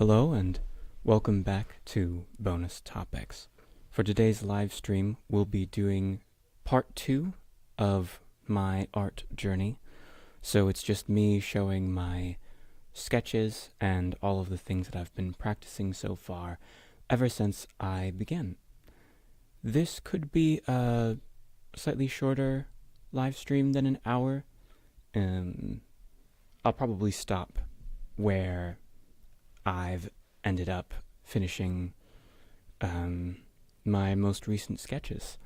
Hello and welcome back to Bonus Topics. For today's live stream, we'll be doing part 2 of my art journey. So it's just me showing my sketches and all of the things that I've been practicing so far ever since I began. This could be a slightly shorter live stream than an hour. I'll probably stop where I've ended up finishing my most recent sketches.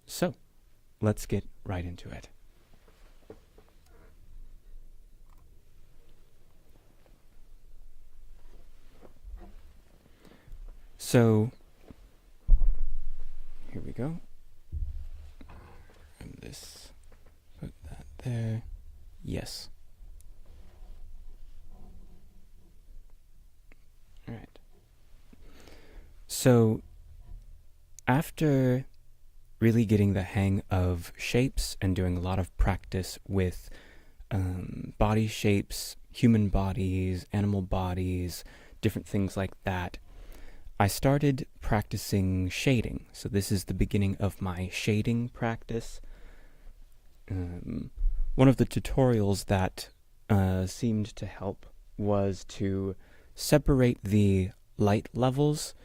So let's get right into it. So here we go. Grab this, put that there. Yes. All right. So after really getting the hang of shapes and doing a lot of practice with body shapes, human bodies, animal bodies, different things like that, I started practicing shading. So this is the beginning of my shading practice. One of the tutorials that seemed to help was to separate the light levels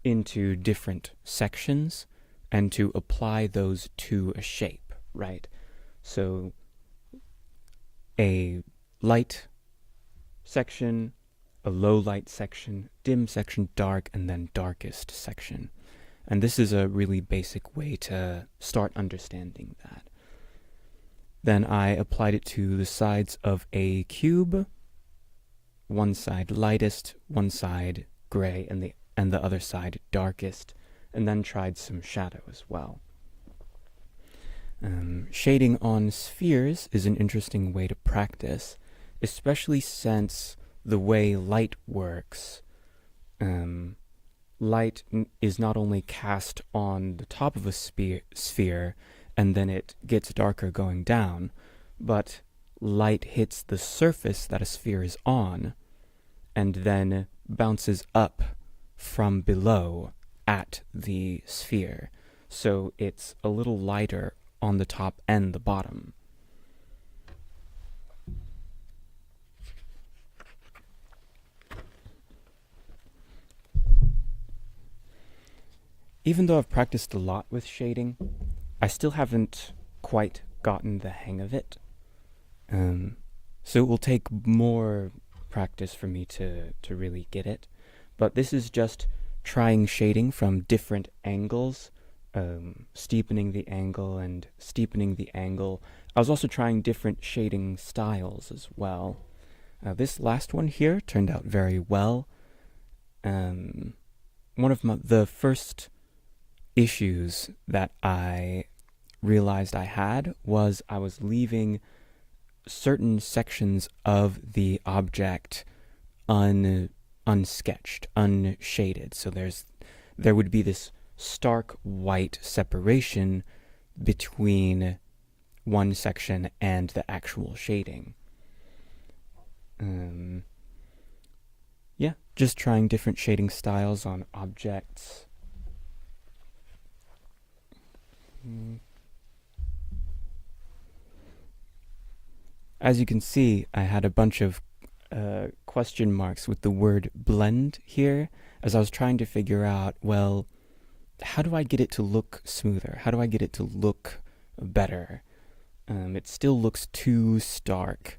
into different sections and to apply those to a shape, right? So a light section, a low light section, dim section, dark, and then darkest section. And this is a really basic way to start understanding that. Then I applied it to the sides of a cube, one side lightest, one side gray, and the other side darkest, and then tried some shadow as well. Shading on spheres is an interesting way to practice, especially since the way light works. Light is not only cast on the top of a sphere and then it gets darker going down, but light hits the surface that a sphere is on and then bounces up from below at the sphere. So it's a little lighter on the top and the bottom. Even though I've practiced a lot with shading, I still haven't quite gotten the hang of it. So it will take more practice for me to really get it. But this is just trying shading from different angles, steepening the angle and steepening the angle. I was also trying different shading styles as well. This last one here turned out very well. One of the first issues that I realized I had was I was leaving certain sections of the object unsketched, unshaded. So there would be this stark white separation between one section and the actual shading. Just trying different shading styles on objects. As you can see, I had a bunch of question marks with the word blend here, as I was trying to figure out, well, how do I get it to look smoother? How do I get it to look better? It still looks too stark.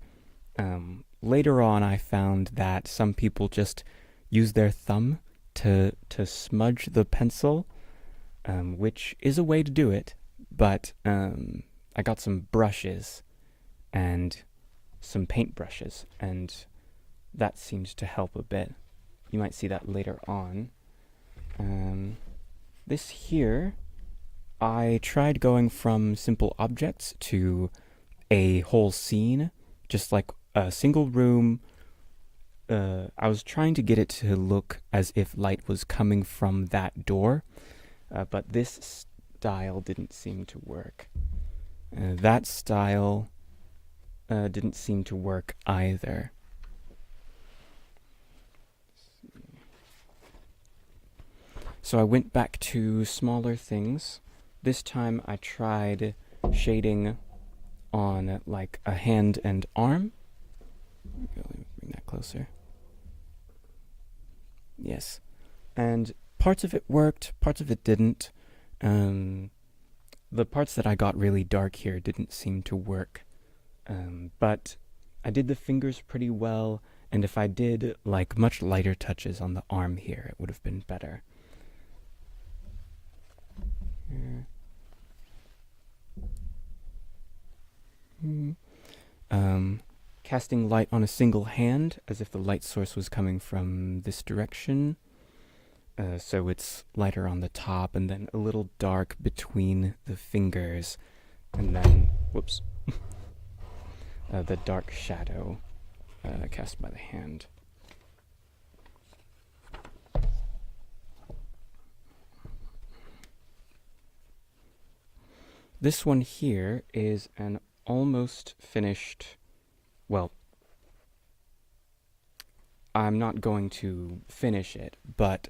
Later on, I found that some people just use their thumb to smudge the pencil, which is a way to do it, but I got some brushes and some paint brushes, and that seemed to help a bit. You might see that later on. This here, I tried going from simple objects to a whole scene, just like a single room. I was trying to get it to look as if light was coming from that door, but this style didn't seem to work. That style didn't seem to work either. So I went back to smaller things. This time I tried shading on like a hand and arm. Let me bring that closer. Yes. And parts of it worked, parts of it didn't. The parts that I got really dark here didn't seem to work. But I did the fingers pretty well, and if I did like much lighter touches on the arm here, it would have been better. Here. Casting light on a single hand, as if the light source was coming from this direction. So it's lighter on the top, and then a little dark between the fingers, and then, whoops, the dark shadow cast by the hand. This one here is an almost finished, well, I'm not going to finish it, but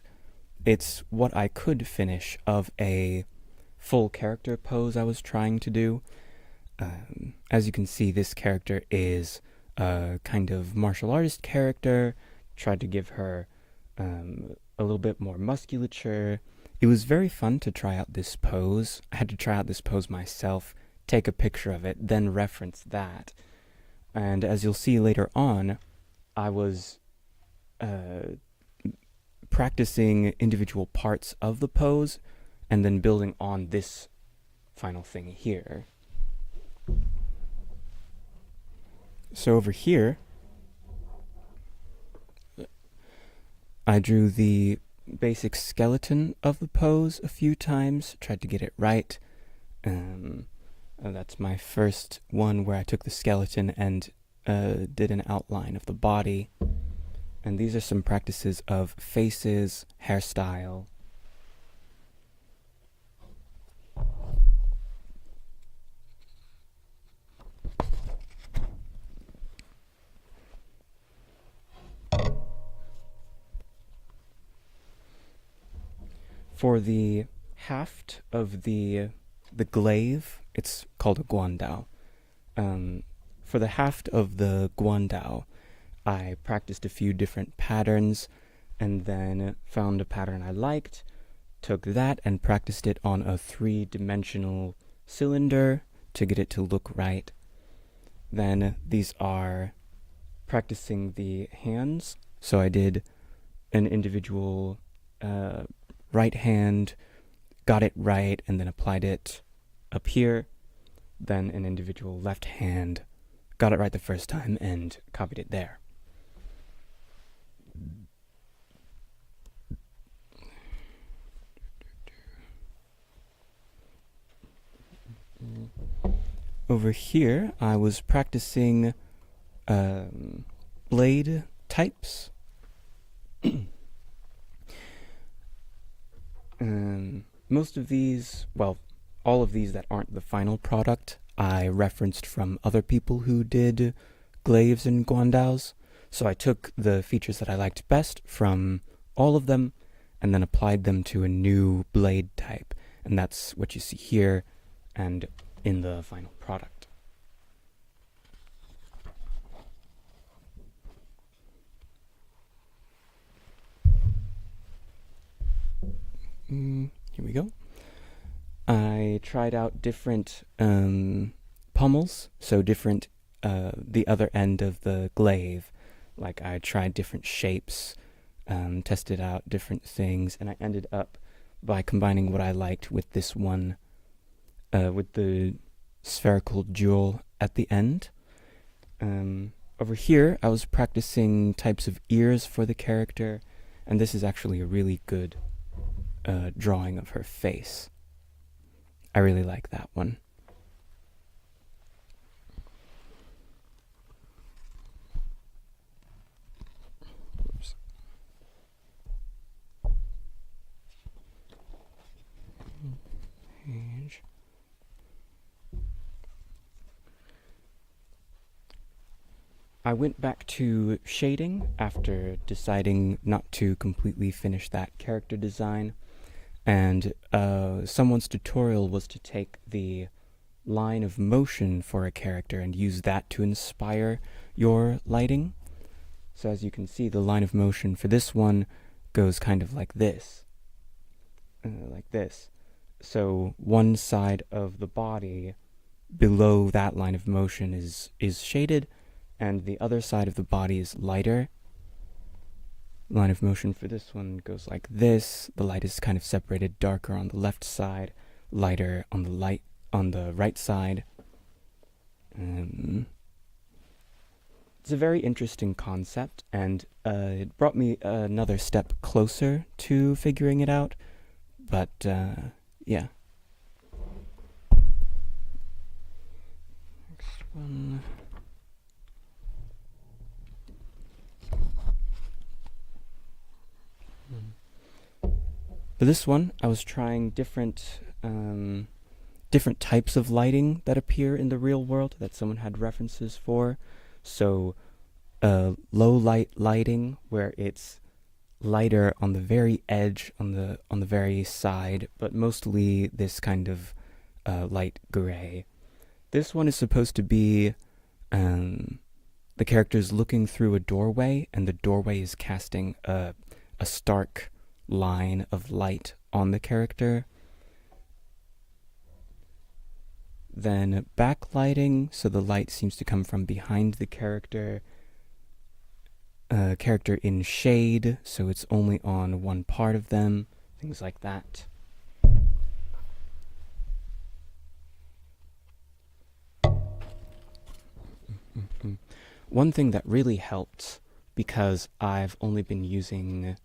it's what I could finish of a full character pose I was trying to do. As you can see, this character is a kind of martial artist character. Tried to give her a little bit more musculature. It was very fun to try out this pose. I had to try out this pose myself, take a picture of it, then reference that. And as you'll see later on, I was practicing individual parts of the pose and then building on this final thing here. So over here, I drew the basic skeleton of the pose a few times, tried to get it right. That's my first one where I took the skeleton and did an outline of the body. And these are some practices of faces, hairstyle. For the haft of the glaive, it's called a guandao. For the haft of the guandao, I practiced a few different patterns and then found a pattern I liked, took that and practiced it on a 3-dimensional cylinder to get it to look right. Then these are practicing the hands. So I did an individual right hand, got it right, and then applied it up here. Then an individual left hand, got it right the first time, and copied it there. Over here, I was practicing blade types. Most of these, well, all of these that aren't the final product, I referenced from other people who did glaives and guandaos. So I took the features that I liked best from all of them and then applied them to a new blade type. And that's what you see here and in the final product. Here we go. I tried out different pommels, so different, the other end of the glaive. Like I tried different shapes, tested out different things, and I ended up by combining what I liked with this one, with the spherical jewel at the end. Over here, I was practicing types of ears for the character, and this is actually a really good drawing of her face. I really like that one. Oops. Page. I went back to shading after deciding not to completely finish that character design. And someone's tutorial was to take the line of motion for a character and use that to inspire your lighting. So as you can see, the line of motion for this one goes kind of like this. Like this. So one side of the body below that line of motion is shaded, and the other side of the body is lighter. Line of motion for this one goes like this. The light is kind of separated, darker on the left side, lighter on the right side. It's a very interesting concept, and it brought me another step closer to figuring it out. But yeah. Next one. For this one, I was trying different types of lighting that appear in the real world that someone had references for. So, low light lighting, where it's lighter on the very edge, on the very side, but mostly this kind of light gray. This one is supposed to be the character's looking through a doorway, and the doorway is casting a stark line of light on the character. Then backlighting, so the light seems to come from behind the character. Character in shade, so it's only on one part of them, things like that. One thing that really helped, because I've only been using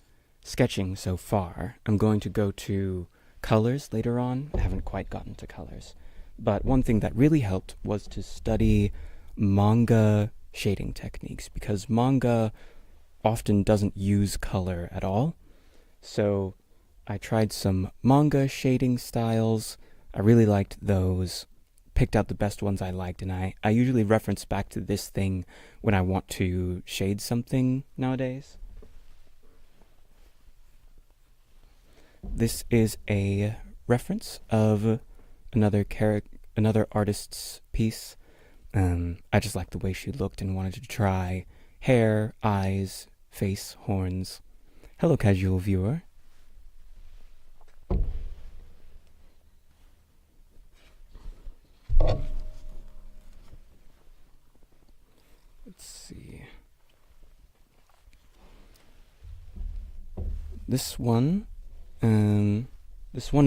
sketching so far, I'm going to go to colors later on. I haven't quite gotten to colors. But one thing that really helped was to study manga shading techniques, because manga often doesn't use color at all. So I tried some manga shading styles. I really liked those, picked out the best ones I liked, and I usually reference back to this thing when I want to shade something nowadays. This is a reference of another artist's piece. I just liked the way she looked and wanted to try hair, eyes, face, horns. Hello, casual viewer. Let's see. This one in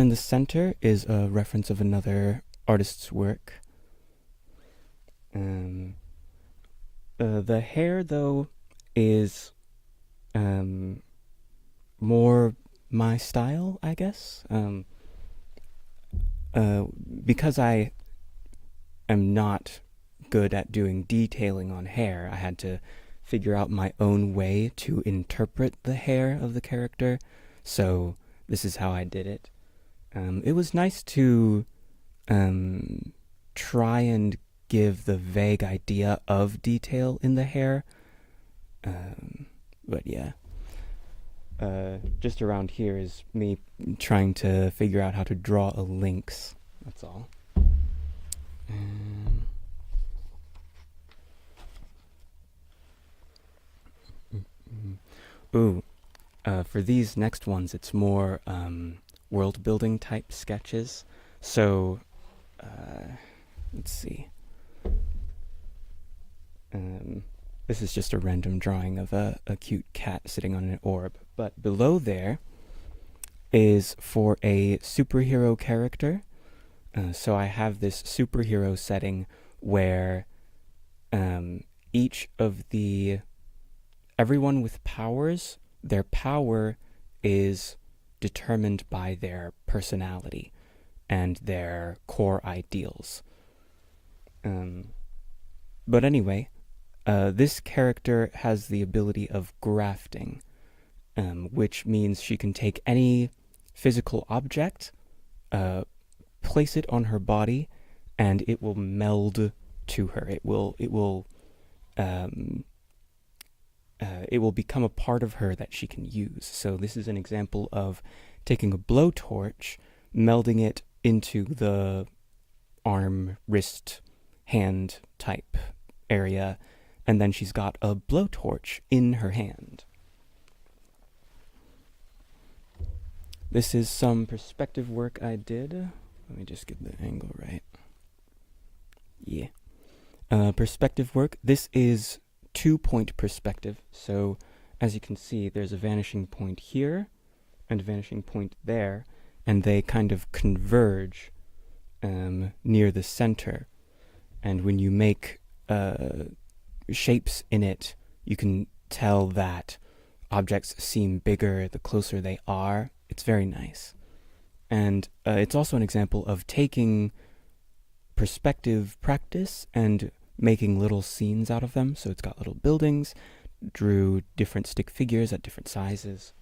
the center is a reference of another artist's work. The hair, though, is more my style, I guess. Because I am not good at doing detailing on hair, I had to figure out my own way to interpret the hair of the character. So this is how I did it. It was nice to try and give the vague idea of detail in the hair. But yeah. Just around here is me trying to figure out how to draw a lynx. That's all. For these next ones, it's more world building type sketches. So, let's see. This is just a random drawing of a cute cat sitting on an orb. But below there is for a superhero character. So I have this superhero setting where everyone with powers, their power is determined by their personality and their core ideals. But anyway, this character has the ability of grafting, which means she can take any physical object, place it on her body, and it will meld to her. It will become a part of her that she can use. So this is an example of taking a blowtorch, melding it into the arm, wrist, hand type area, and then she's got a blowtorch in her hand. This is some perspective work I did. Let me just get the angle right. Yeah. Perspective work. This is 2-point perspective. So as you can see, there's a vanishing point here and a vanishing point there, and they kind of converge near the center. And when you make shapes in it, you can tell that objects seem bigger the closer they are. It's very nice. And it's also an example of taking perspective practice and making little scenes out of them. So it's got little buildings, drew different stick figures at different sizes.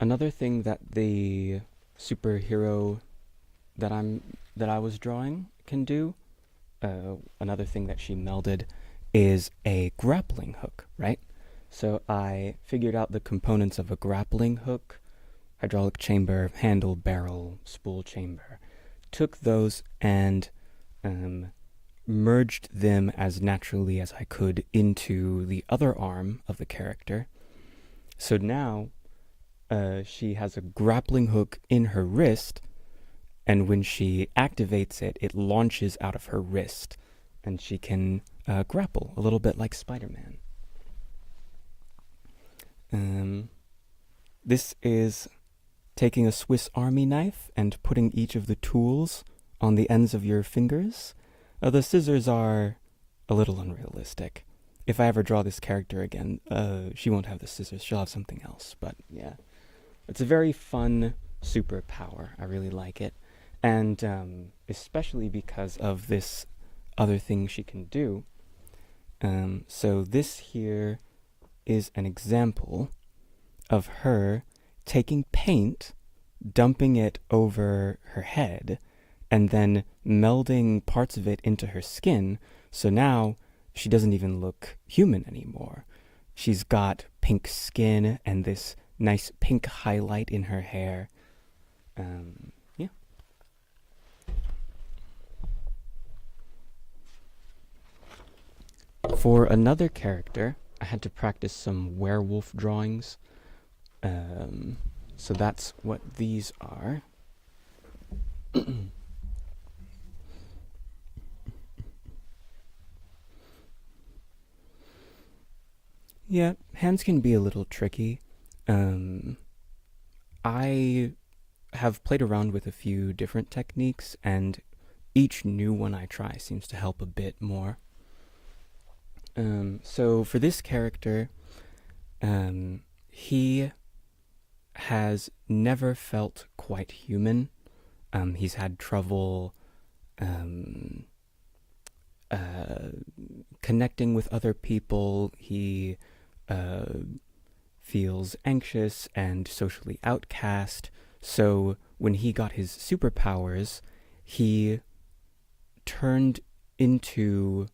Another thing that the superhero that I was drawing can do, another thing that she melded, is a grappling hook, right? So I figured out the components of a grappling hook: hydraulic chamber, handle, barrel, spool chamber. Took those and merged them as naturally as I could into the other arm of the character. So now she has a grappling hook in her wrist, and when she activates it, it launches out of her wrist, and she can grapple, a little bit like Spider-Man. This is taking a Swiss Army knife and putting each of the tools on the ends of your fingers. The scissors are a little unrealistic. If I ever draw this character again, she won't have the scissors, she'll have something else, but yeah. It's a very fun superpower. I really like it. And especially because of this other thing she can do. So this here is an example of her taking paint, dumping it over her head, and then melding parts of it into her skin. So now she doesn't even look human anymore. She's got pink skin and this nice pink highlight in her hair. Yeah. For another character, I had to practice some werewolf drawings. So that's what these are. Yeah, hands can be a little tricky. I have played around with a few different techniques, and each new one I try seems to help a bit more. So for this character, he has never felt quite human. He's had trouble connecting with other people. He feels anxious and socially outcast. So when he got his superpowers, he turned into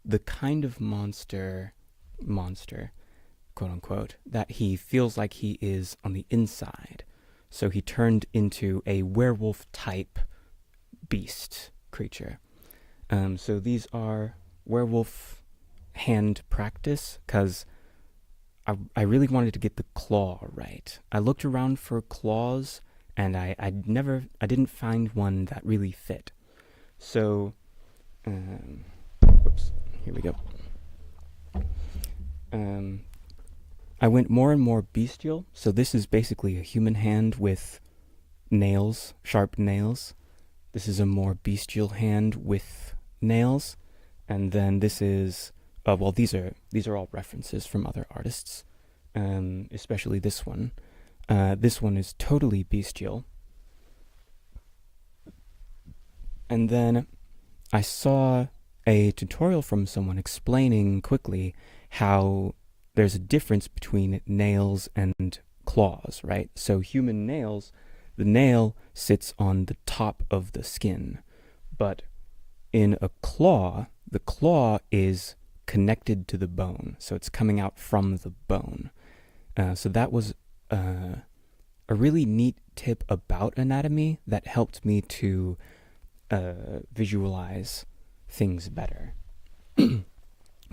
the kind of monster, quote unquote, that he feels like he is on the inside. So he turned into a werewolf type beast creature. So these are werewolf hand practice, because I really wanted to get the claw right. I looked around for claws, and I didn't find one that really fit. So, whoops, here we go. I went more and more bestial. So this is basically a human hand with nails, sharp nails. This is a more bestial hand with nails. And then this is, well, these are all references from other artists, especially this one. This one is totally bestial. And then I saw a tutorial from someone explaining quickly how there's a difference between nails and claws, right? So human nails, the nail sits on the top of the skin, but in a claw, the claw is connected to the bone, so it's coming out from the bone. So that was a really neat tip about anatomy that helped me to visualize things better.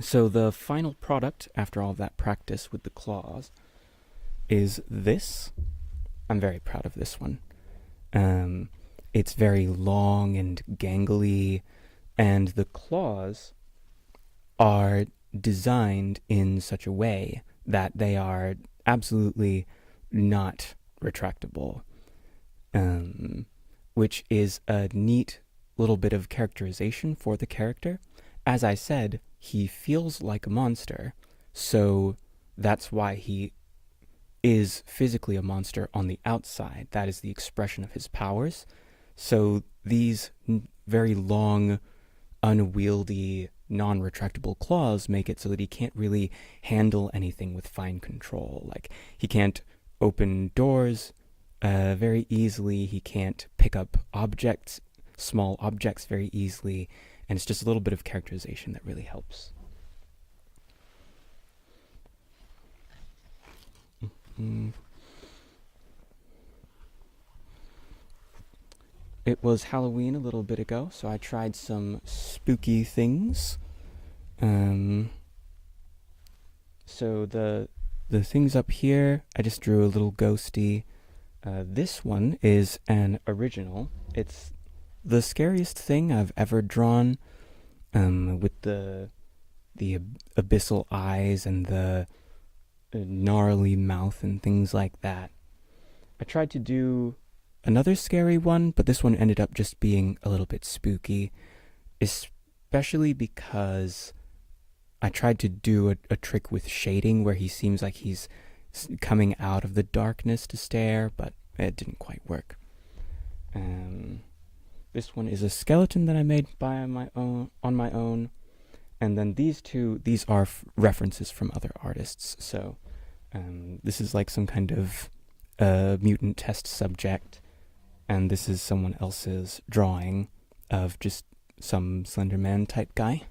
So the final product, after all of that practice with the claws, is this. I'm very proud of this one. It's very long and gangly, and the claws are designed in such a way that they are absolutely not retractable, which is a neat little bit of characterization for the character. As I said, he feels like a monster, so that's why he is physically a monster on the outside. That is the expression of his powers. So these very long, unwieldy, non-retractable claws make it so that he can't really handle anything with fine control. Like, he can't open doors very easily, he can't pick up objects, small objects very easily, and it's just a little bit of characterization that really helps. It was Halloween a little bit ago, so I tried some spooky things. So the things up here, I just drew a little ghosty. This one is an original. It's the scariest thing I've ever drawn, with the abyssal eyes and the gnarly mouth and things like that. I tried to do another scary one, but this one ended up just being a little bit spooky, especially because I tried to do a trick with shading where he seems like he's coming out of the darkness to stare, but it didn't quite work. This one is a skeleton that I made on my own, and then these are references from other artists. So this is like some kind of mutant test subject, and this is someone else's drawing of just some Slender Man type guy.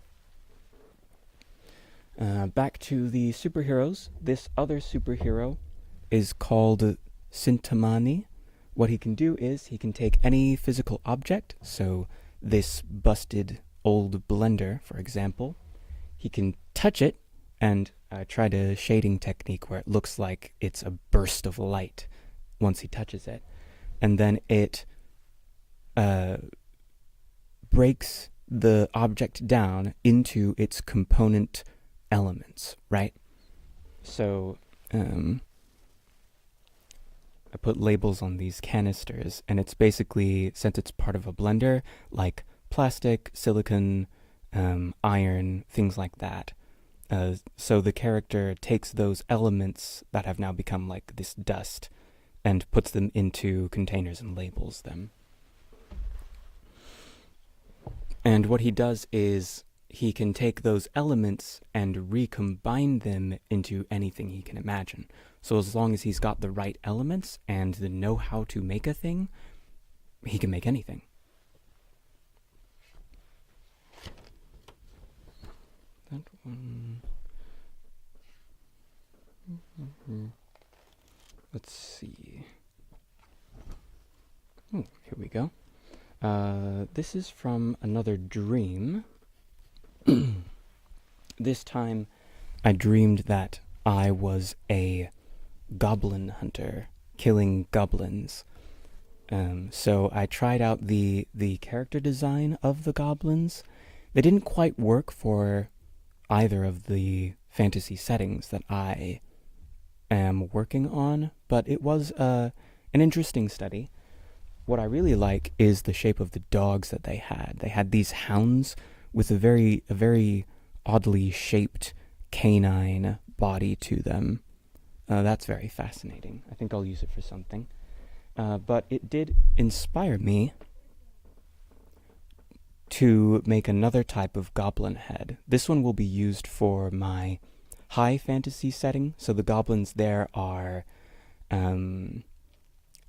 Back to the superheroes. This other superhero is called Sintamani. What he can do is he can take any physical object, so this busted old blender, for example. He can touch it and tried a shading technique where it looks like it's a burst of light once he touches it. And then it breaks the object down into its component elements, right? So I put labels on these canisters, and it's basically, since it's part of a blender, like plastic, silicon, iron, things like that. So the character takes those elements that have now become like this dust and puts them into containers and labels them. And what he does is he can take those elements and recombine them into anything he can imagine. So as long as he's got the right elements and the know-how to make a thing, he can make anything. That one. Let's see. Oh, here we go. This is from another dream. This time, I dreamed that I was a goblin hunter, killing goblins. So I tried out the character design of the goblins. They didn't quite work for either of the fantasy settings that I am working on, but it was an interesting study. What I really like is the shape of the dogs that they had. They had these hounds with a very oddly shaped canine body to them. That's very fascinating. I think I'll use it for something. But it did inspire me to make another type of goblin head. This one will be used for my high fantasy setting. So the goblins there are,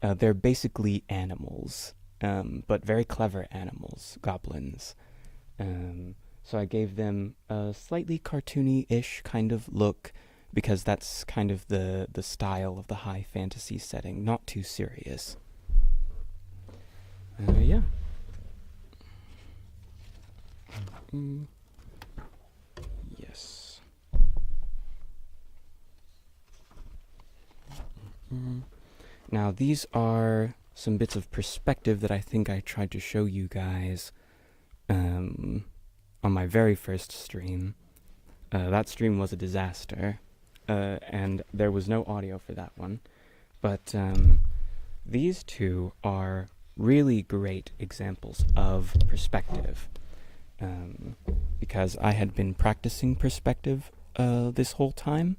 they're basically animals, but very clever animals, goblins. So I gave them a slightly cartoony-ish kind of look because that's kind of the style of the high fantasy setting, not too serious. Yeah. Mm, yes. Now these are some bits of perspective that I think I tried to show you guys on my very first stream. That stream was a disaster, and there was no audio for that one. But these two are really great examples of perspective, because I had been practicing perspective this whole time.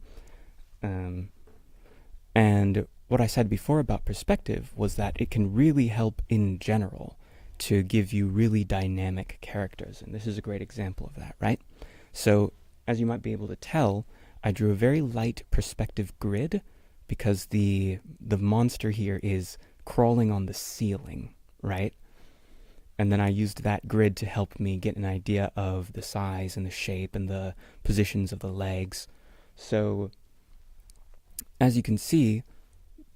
And what I said before about perspective was that it can really help in general to give you really dynamic characters. And this is a great example of that, right? So, as you might be able to tell, I drew a very light perspective grid because the monster here is crawling on the ceiling, right? And then I used that grid to help me get an idea of the size and the shape and the positions of the legs. So, as you can see,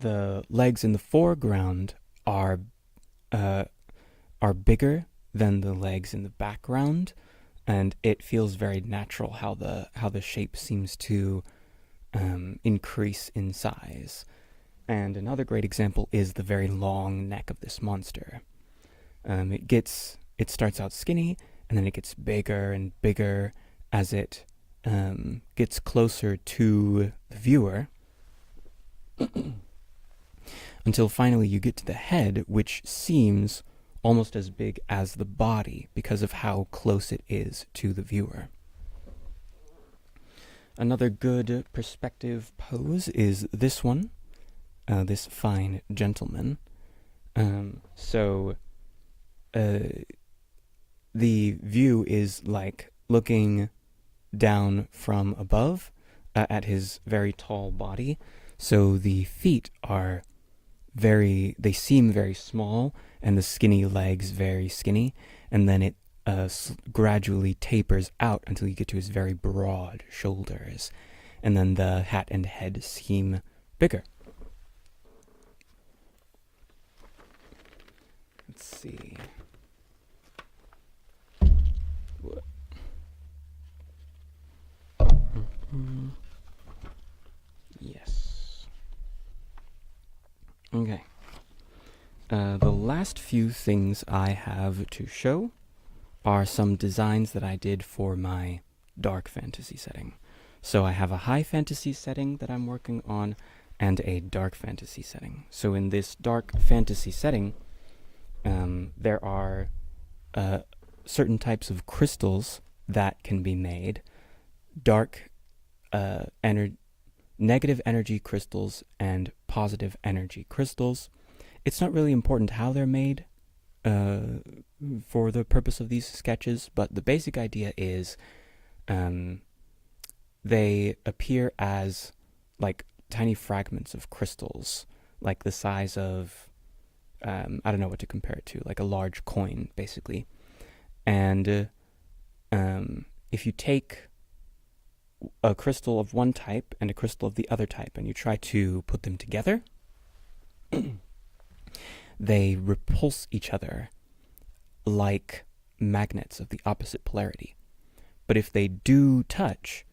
the legs in the foreground are bigger than the legs in the background, and it feels very natural how the shape seems to increase in size. And another great example is the very long neck of this monster. It starts out skinny, and then it gets bigger and bigger as it gets closer to the viewer, until finally you get to the head, which seems almost as big as the body because of how close it is to the viewer. Another good perspective pose is this one, this fine gentleman. So the view is like looking down from above at his very tall body. So the feet are they seem very small, and the skinny legs very skinny, and then it gradually tapers out until you get to his very broad shoulders, and then the hat and head seem bigger. Let's see. Yes. Okay. The last few things I have to show are some designs that I did for my dark fantasy setting. So I have a high fantasy setting that I'm working on and a dark fantasy setting. So in this dark fantasy setting, there are certain types of crystals that can be made. Dark negative energy crystals and positive energy crystals. It's not really important how they're made for the purpose of these sketches, but the basic idea is they appear as like tiny fragments of crystals, like the size of, I don't know what to compare it to, like a large coin, basically. And if you take a crystal of one type and a crystal of the other type, and you try to put them together, they repulse each other like magnets of the opposite polarity. But if they do touch,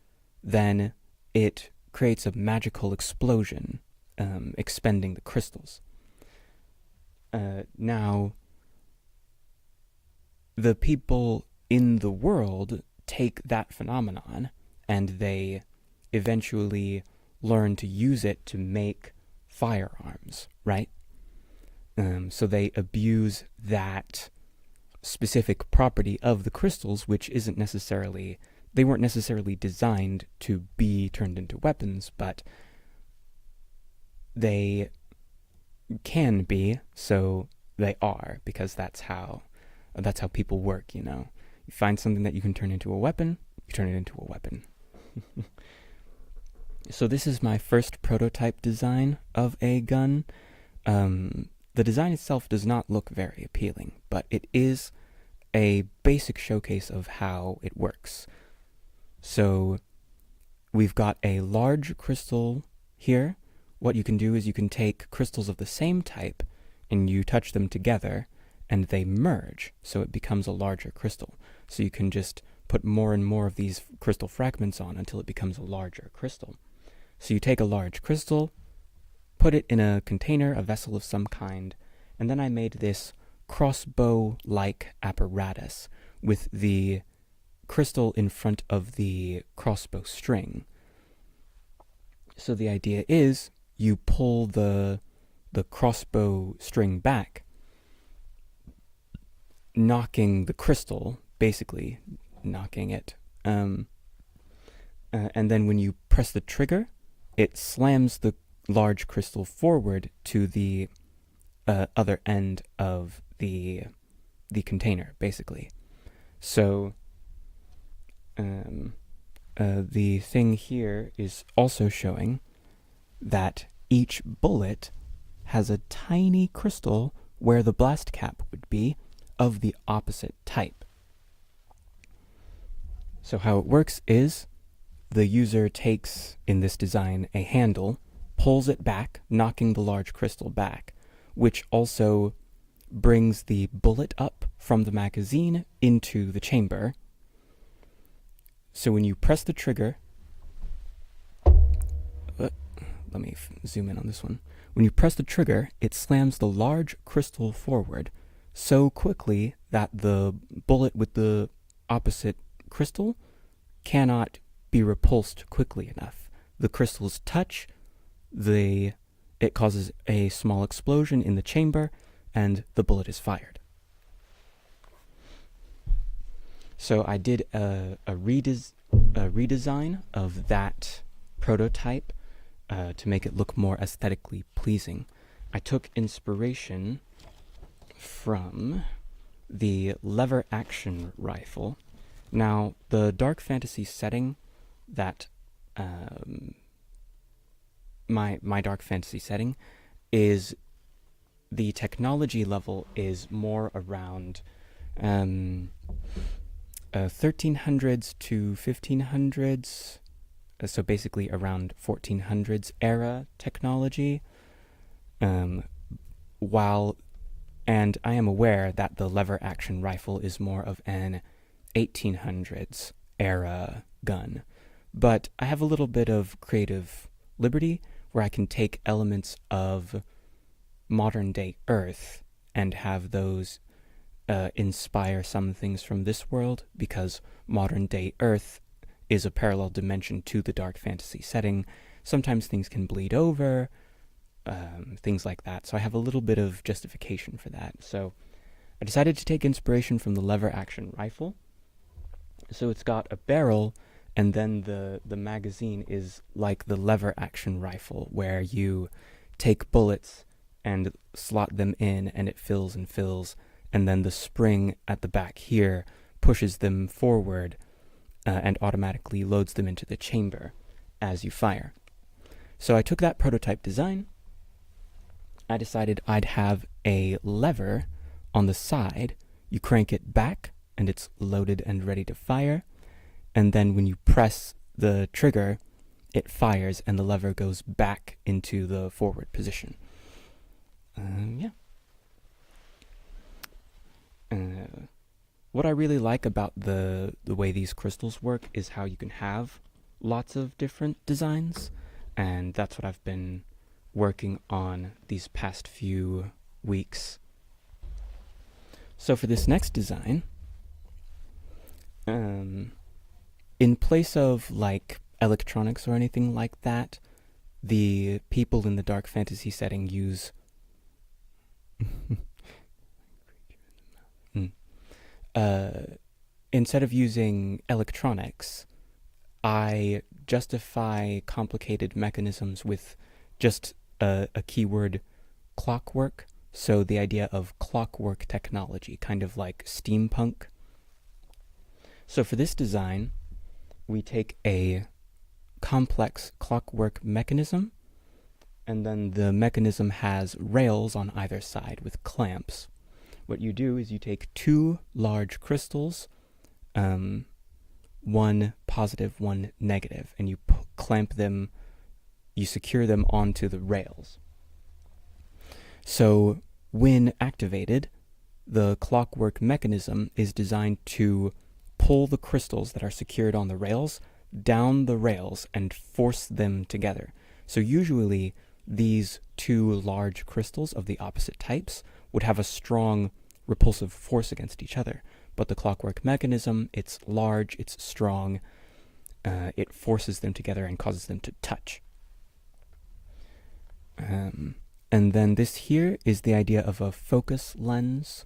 then it creates a magical explosion, expending the crystals. Now, the people in the world take that phenomenon and they eventually learn to use it to make firearms, right? So they abuse that specific property of the crystals, which isn't necessarily, they weren't necessarily designed to be turned into weapons, but they can be, so they are, because that's how people work, you know. You find something that you can turn into a weapon, you turn it into a weapon. So this is my first prototype design of a gun. The design itself does not look very appealing, but it is a basic showcase of how it works. So we've got a large crystal here. What you can do is you can take crystals of the same type and you touch them together and they merge, so it becomes a larger crystal. So you can just put more and more of these crystal fragments on until it becomes a larger crystal. So you take a large crystal, put it in a container, a vessel of some kind, and then I made this crossbow-like apparatus with the crystal in front of the crossbow string. So the idea is you pull the crossbow string back, knocking the crystal, basically knocking it. And then when you press the trigger, it slams the large crystal forward to the other end of the container, basically. So the thing here is also showing that each bullet has a tiny crystal where the blast cap would be of the opposite type. So how it works is the user takes, in this design, a handle, pulls it back, knocking the large crystal back, which also brings the bullet up from the magazine into the chamber. So when you press the trigger, let me zoom in on this one. When you press the trigger, it slams the large crystal forward so quickly that the bullet with the opposite crystal cannot be repulsed quickly enough. The crystals touch, it causes a small explosion in the chamber, and the bullet is fired. So I did a redesign of that prototype to make it look more aesthetically pleasing. I took inspiration from the lever action rifle. Now, the dark fantasy setting that my dark fantasy setting is, the technology level is more around 1300s to 1500s, so basically around 1400s era technology, and I am aware that the lever action rifle is more of an 1800s era gun, but I have a little bit of creative liberty where I can take elements of modern day Earth and have those inspire some things from this world, because modern day Earth is a parallel dimension to the dark fantasy setting. Sometimes things can bleed over, things like that. So I have a little bit of justification for that. So I decided to take inspiration from the lever action rifle. So it's got a barrel, and then the magazine is like the lever action rifle, where you take bullets and slot them in and it fills and fills, and then the spring at the back here pushes them forward and automatically loads them into the chamber as you fire. So I took that prototype design. I decided I'd have a lever on the side. You crank it back and it's loaded and ready to fire, and then when you press the trigger, it fires and the lever goes back into the forward position. What I really like about the way these crystals work is how you can have lots of different designs, and that's what I've been working on these past few weeks. So for this next design, in place of like electronics or anything like that, the people in the dark fantasy setting use instead of using electronics, I justify complicated mechanisms with just a keyword clockwork. So the idea of clockwork technology, kind of like steampunk. So for this design, we take a complex clockwork mechanism, and then the mechanism has rails on either side with clamps what you do is you take two large crystals, one positive, one negative, and you clamp them, you secure them onto the rails. So when activated, the clockwork mechanism is designed to pull the crystals that are secured on the rails down the rails and force them together. So usually these two large crystals of the opposite types would have a strong repulsive force against each other. But the clockwork mechanism, it's large, it's strong, it forces them together and causes them to touch. And then this here is the idea of a focus lens.